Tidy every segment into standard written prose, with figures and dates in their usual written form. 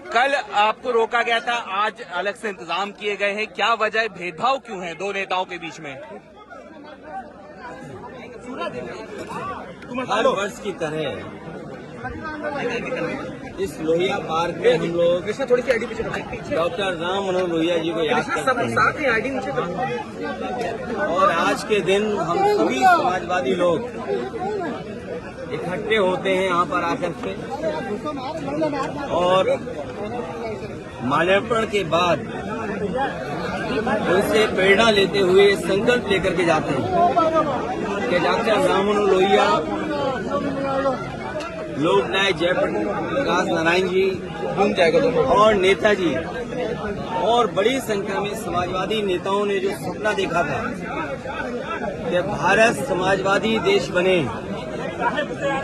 कल आपको रोका गया था, आज अलग से इंतजाम किए गए हैं, क्या वजह है, भेदभाव क्यों है दो नेताओं के बीच में? हर वर्ष की तरह इस लोहिया पार्क में हम लोग डॉक्टर राम मनोहर लोहिया जी को याद करते हैं और आज के दिन हम सभी समाजवादी लोग इकट्ठे होते हैं यहाँ पर आकर के और माल्यार्पण के बाद उनसे प्रेरणा लेते हुए संकल्प लेकर के जाते हैं कि डॉक्टर राम मनोहर लोहिया, लोकनायक जयप्रकाश नारायण जी और नेताजी और बड़ी संख्या में समाजवादी नेताओं ने जो सपना देखा था कि भारत समाजवादी देश बने,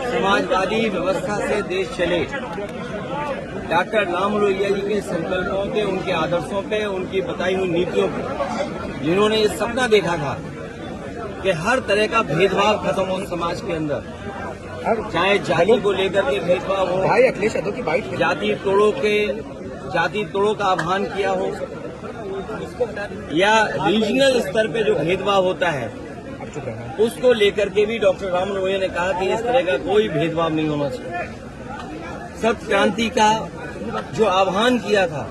समाजवादी व्यवस्था से देश चले, डॉक्टर राम लोहिया जी के संकल्पों पे, उनके आदर्शों पे, उनकी बताई हुई नीतियों पे, जिन्होंने ये सपना देखा था कि हर तरह का भेदभाव खत्म हो समाज के अंदर, चाहे जाति को लेकर के भेदभाव हो, जाति तोड़ों का आह्वान किया हो, या रीजनल स्तर पे जो भेदभाव होता है उसको लेकर के भी डॉक्टर राम लोहिया ने कहा कि इस तरह का कोई भेदभाव नहीं होना चाहिए। सत्य क्रांति का जो आह्वान किया था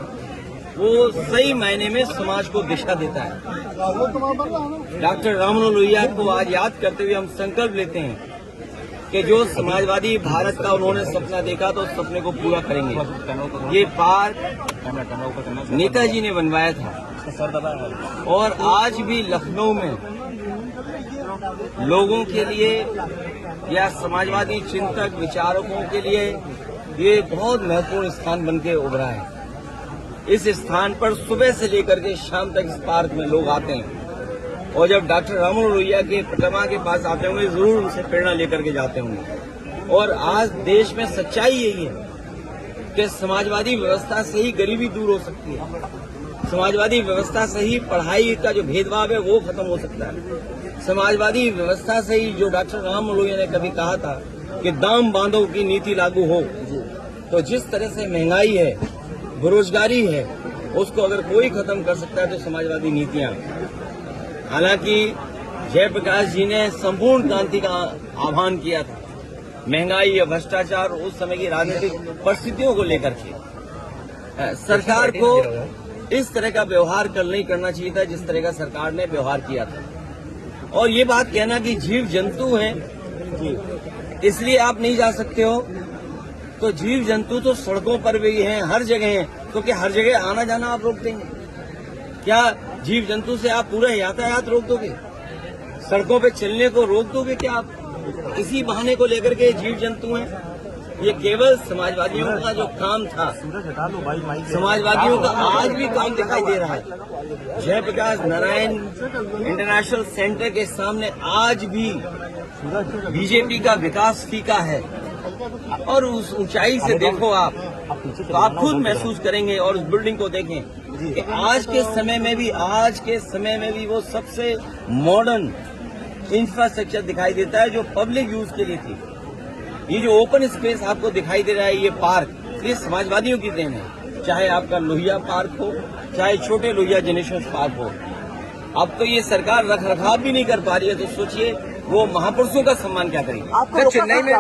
वो सही मायने में समाज को दिशा देता है। डॉक्टर राम मनोहर लोहिया को आज याद करते हुए हम संकल्प लेते हैं कि जो समाजवादी भारत का उन्होंने सपना देखा तो उस सपने को पूरा करेंगे। ये पार्क नेताजी ने बनवाया था और आज भी लखनऊ में लोगों के लिए या समाजवादी चिंतक विचारकों के लिए ये बहुत महत्वपूर्ण स्थान बनके उभरा है। इस स्थान पर सुबह से लेकर के शाम तक इस पार्क में लोग आते हैं और जब डॉक्टर राम मनोहर लोहिया के प्रतिमा के पास आते होंगे जरूर उनसे प्रेरणा लेकर के जाते होंगे। और आज देश में सच्चाई यही है कि समाजवादी व्यवस्था से ही गरीबी दूर हो सकती है, समाजवादी व्यवस्था से ही पढ़ाई का जो भेदभाव है वो खत्म हो सकता है, समाजवादी व्यवस्था से ही जो डॉक्टर राम लोहिया ने कभी कहा था कि दाम बांधो की नीति लागू हो, तो जिस तरह से महंगाई है, बेरोजगारी है, उसको अगर कोई खत्म कर सकता है तो समाजवादी नीतियां। हालांकि जयप्रकाश जी ने संपूर्ण क्रांति का आह्वान किया था, महंगाई या भ्रष्टाचार उस समय की राजनीतिक परिस्थितियों को लेकर के सरकार को इस तरह का व्यवहार कल नहीं करना चाहिए था जिस तरह का सरकार ने व्यवहार किया था। और ये बात कहना कि जीव जंतु हैं इसलिए आप नहीं जा सकते हो, तो जीव जंतु तो सड़कों पर भी हैं, हर जगह हैं, क्योंकि हर जगह आना जाना आप रोक देंगे क्या? जीव जंतु से आप पूरा यातायात रोक दोगे? सड़कों पे चलने को रोक दोगे क्या आप? इसी बहाने को लेकर के जीव जंतु हैं। ये केवल समाजवादियों का जो काम था, समाजवादियों का आज भी काम दिखाई दे रहा है। जयप्रकाश नारायण इंटरनेशनल सेंटर के सामने आज भी बीजेपी का विकास फीका है और उस ऊंचाई से देखो आप तो आप खुद महसूस करेंगे और उस बिल्डिंग को देखें कि आज के समय में भी वो सबसे मॉडर्न इंफ्रास्ट्रक्चर दिखाई देता है जो पब्लिक यूज के लिए थी। ये जो ओपन स्पेस आपको दिखाई दे रहा है, ये पार्क, ये समाजवादियों की देन है, चाहे आपका लोहिया पार्क हो, चाहे छोटे लोहिया जेनेरेशन पार्क हो। अब तो ये सरकार रख रखाव भी नहीं कर पा रही है, तो सोचिए वो महापुरुषों का सम्मान क्या करेगी। चेन्नई में